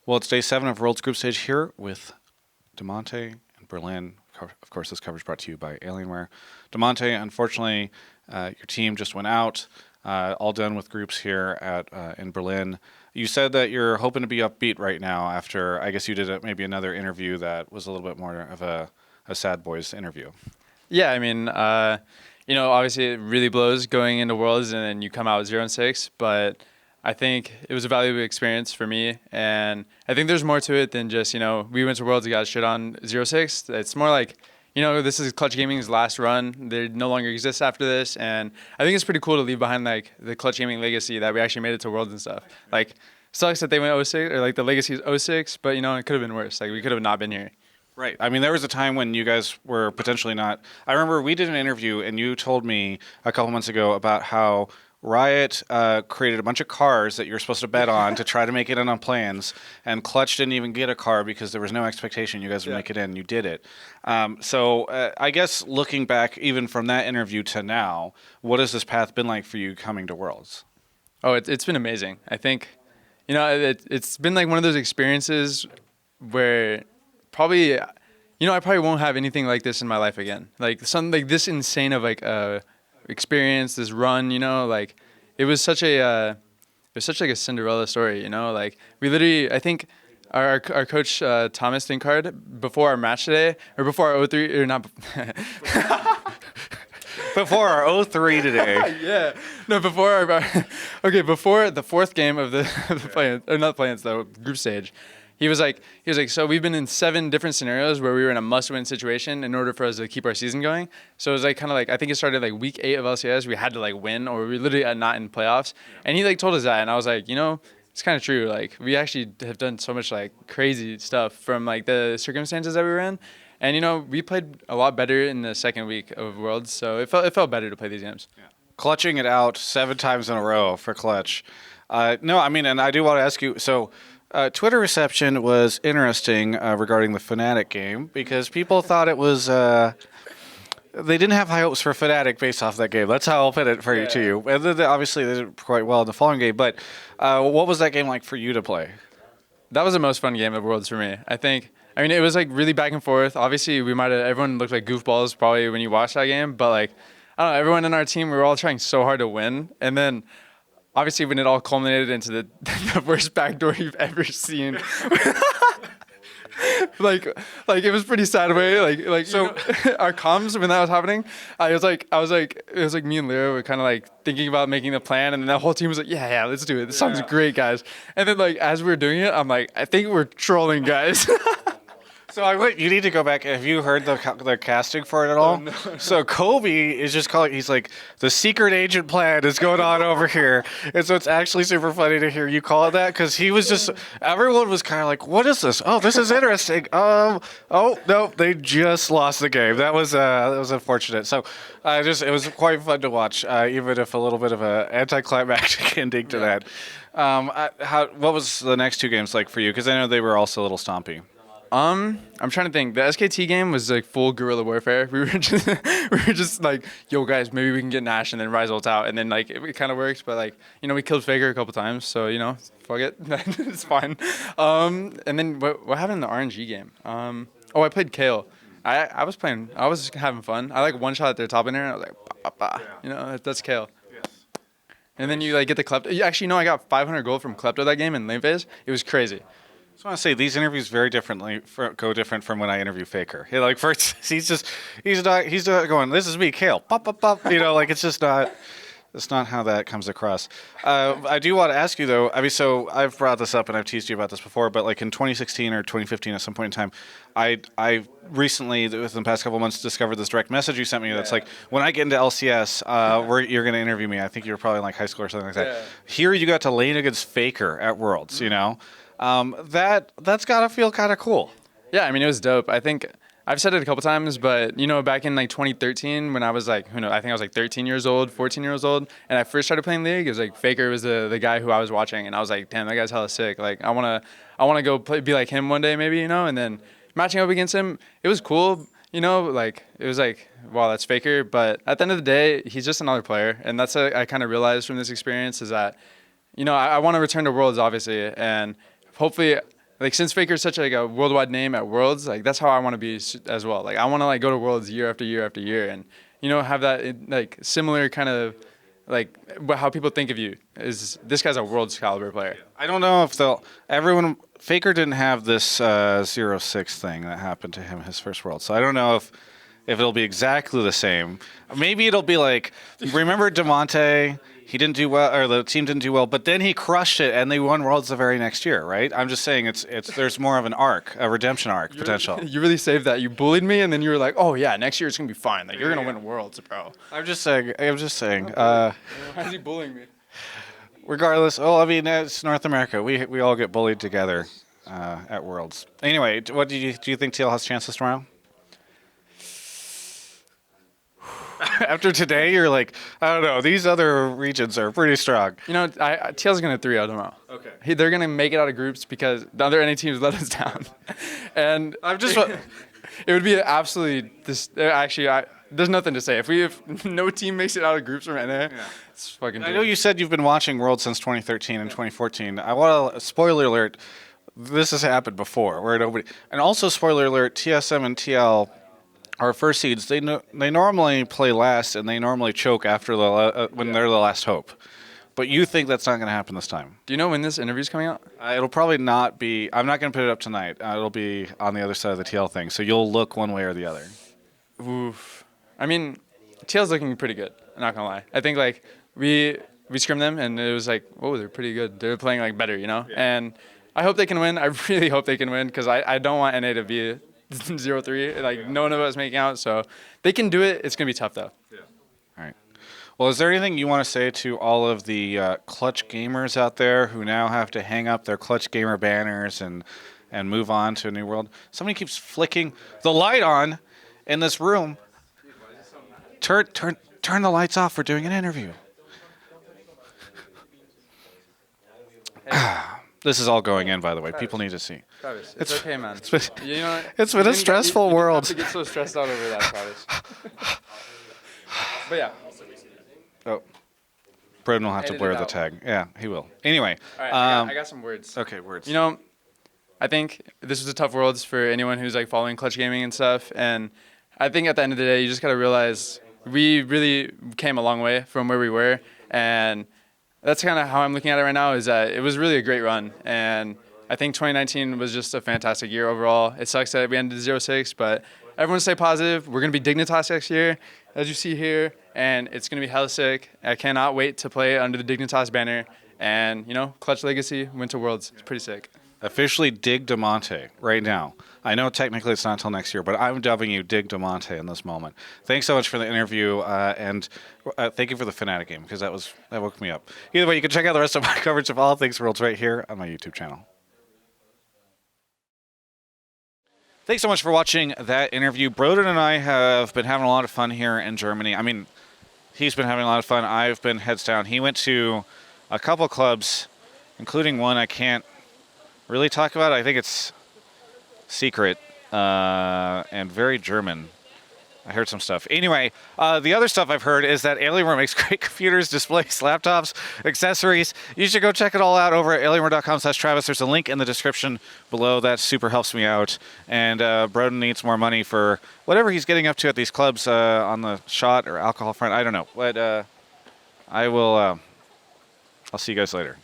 Well, it's day 7 of World's Group Stage here with Damonte and Berlin. Of course, this coverage brought to you by Alienware. Damonte, unfortunately, your team just went out. All done with groups here in Berlin. You said that you're hoping to be upbeat right now after, I guess you did maybe another interview that was a little bit more of a sad boys interview. Yeah, I mean, obviously it really blows going into Worlds and then you come out 0-6, but I think it was a valuable experience for me, and I think there's more to it than just, we went to Worlds and got shit on 0-6. It's more like, this is Clutch Gaming's last run. They no longer exist after this, and I think it's pretty cool to leave behind, like, the Clutch Gaming legacy that we actually made it to Worlds and stuff. Like, sucks that they went 06, or, like, the legacy is 06, but, it could have been worse. Like, we could have not been here. Right. I mean, there was a time when you guys were potentially not. I remember we did an interview, and you told me a couple months ago about how Riot created a bunch of cars that you're supposed to bet on to try to make it in on plans, and Clutch didn't even get a car because there was no expectation you guys would make it in. You did it. So I guess looking back, even from that interview to now, what has this path been like for you coming to Worlds? Oh, it's been amazing. I think, it's been like one of those experiences where probably, I probably won't have anything like this in my life again. Like something like this insane of like experience, this run, like it was such like a Cinderella story, like we literally, I think our coach Thomas Dinkard, before our match today, or before our 03 or not before our 03 today. Yeah, no, before before the fourth game of the play, or not play-ins, the group stage. He was like, so we've been in 7 different scenarios where we were in a must-win situation in order for us to keep our season going. So it was like kind of like, I think it started like week 8 of LCS. We had to like win, or we were literally not in playoffs. And he like told us that, and I was like, it's kind of true. Like we actually have done so much like crazy stuff from like the circumstances that we were in. And we played a lot better in the second week of Worlds, so it felt better to play these games. Yeah. Clutching it out 7 times in a row for Clutch. No, I mean, and I do want to ask you, so Twitter reception was interesting regarding the Fnatic game because people thought it was they didn't have high hopes for Fnatic based off that game. That's how I'll put it for you to you. And obviously they did quite well in the following game, but what was that game like for you to play? That was the most fun game of Worlds for me. I mean, it was like really back and forth. Obviously, everyone looked like goofballs probably when you watched that game, but like, I don't know, everyone in our team, we were all trying so hard to win, and then obviously, when it all culminated into the worst backdoor you've ever seen, like it was pretty sad way. So our comms when that was happening, it was like me and Lyra were kind of like thinking about making the plan, and then the whole team was like, yeah, let's do it. This sounds great, guys. And then like as we were doing it, I'm like, I think we're trolling, guys. So you need to go back. Have you heard the casting for it at all? No. So Kobe is just calling. He's like, the secret agent plan is going on over here, and so it's actually super funny to hear you call it that because he was just. Everyone was kind of like, "What is this? Oh, this is interesting." Oh no, they just lost the game. That was unfortunate. So it was quite fun to watch, even if a little bit of a anticlimactic ending to that. What was the next 2 games like for you? Because I know they were also a little stompy. I'm trying to think. The SKT game was like full guerrilla warfare. We were just like, yo guys, maybe we can get Nash and then Rise ult out, and then like it kind of works. But like we killed Faker a couple times, so fuck it, it's fine. And then what happened in the RNG game? I played Kale. I was having fun. I like one shot at their top in there, and I was like, bah. That's Kale. Yes. And then you like get the Klepto. Actually, no, I got 500 gold from Klepto that game in lane phase. It was crazy. I just want to say these interviews go different from when I interview Faker. Like first, he's not going, this is me, Kale, pop, pop, pop. Like it's just not. That's not how that comes across. I do want to ask you though. I mean, so I've brought this up and I've teased you about this before, but like in 2016 or 2015, at some point in time, I recently, within the past couple of months, discovered this direct message you sent me. That's like, when I get into LCS, you're going to interview me. I think you were probably in like high school or something like that. Yeah. Here you got to lane against Faker at Worlds. That's got to feel kind of cool. Yeah, I mean, it was dope. I think I've said it a couple times, but back in like 2013 when I was like, I think I was like 13 years old, 14 years old, and I first started playing League, it was like Faker was the guy who I was watching, and I was like, damn, that guy's hella sick. Like, I wanna go be like him one day maybe, and then matching up against him, it was cool. Like it was like, wow, that's Faker, but at the end of the day, he's just another player, and that's what I kind of realized from this experience is that, I want to return to Worlds obviously, and hopefully like since Faker's such like a worldwide name at Worlds, like that's how I want to be as well. Like I want to like go to Worlds year after year after year, and have that like similar kind of like how people think of you is this guy's a Worlds caliber player. I don't know if Faker didn't have this 0-6 thing that happened to him his first World, so I don't know if it'll be exactly the same. Maybe it'll be like, remember Damonte? He didn't do well, or the team didn't do well, but then he crushed it, and they won Worlds the very next year, right? I'm just saying there's more of an arc, a redemption arc potential. You really saved that. You bullied me, and then you were like, "Oh yeah, next year it's gonna be fine. Like you're gonna win Worlds, bro." I'm just saying. Why is he bullying me? Regardless, I mean, it's North America. We all get bullied together at Worlds. Anyway, what do you think TL has chances tomorrow? After today, you're like, I don't know. These other regions are pretty strong. TL's gonna 3-0 tomorrow. Okay. They're gonna make it out of groups because the other NA teams let us down, and I'm just. It would be absolutely this. Actually, there's nothing to say. If no team makes it out of groups from NA, it's fucking. I know you said you've been watching Worlds since 2013 and 2014. I want to spoiler alert. This has happened before, where nobody. And also spoiler alert. TSM and TL. Our first seeds, they normally play last, and they normally choke after when they're the last hope. But you think that's not going to happen this time? Do you know when this interview's coming out? It'll probably not be. I'm not going to put it up tonight. It'll be on the other side of the TL thing, so you'll look one way or the other. Oof. I mean, TL's looking pretty good. I'm not gonna lie. I think like we scrimmed them, and it was like, oh, they're pretty good. They're playing like better, Yeah. And I hope they can win. I really hope they can win because I don't want NA to be 0-3. Like no one of us making out, so they can do it. It's gonna be tough though. Yeah. All right. Well, is there anything you want to say to all of the Clutch gamers out there who now have to hang up their Clutch gamer banners and move on to a new world? Somebody keeps flicking the light on in this room. Turn the lights off. We're doing an interview. This is all going in, by the way. Travis. People need to see. Travis, it's okay, man. It's been a stressful world. You don't have to get so stressed out over that, Travis. But yeah. Oh, Broden will have to blur the tag. Yeah, he will. Anyway. All right, I got some words. Okay, words. I think this was a tough world for anyone who's like following Clutch Gaming and stuff. And I think at the end of the day, you just got to realize we really came a long way from where we were. And that's kind of how I'm looking at it right now, is that it was really a great run. And I think 2019 was just a fantastic year overall. It sucks that we ended 0-6, but everyone stay positive. We're going to be Dignitas next year, as you see here, and it's going to be hella sick. I cannot wait to play under the Dignitas banner. And, Clutch Legacy went to Worlds. It's pretty sick. Officially dig Damonte right now. I know technically it's not until next year, but I'm dubbing you dig Damonte in this moment. Thanks so much for the interview, and thank you for the Fnatic game, because that woke me up. Either way, you can check out the rest of my coverage of all things Worlds right here on my YouTube channel. Thanks so much for watching that interview. Broden and I have been having a lot of fun here in Germany. I mean, he's been having a lot of fun. I've been heads down. He went to a couple clubs, including one I can't really talk about. I think it's secret and very German. I heard some stuff. Anyway, the other stuff I've heard is that Alienware makes great computers, displays, laptops, accessories. You should go check it all out over at alienware.com/Travis. There's a link in the description below. That super helps me out. And Broden needs more money for whatever he's getting up to at these clubs on the shot or alcohol front. I don't know. But I'll see you guys later.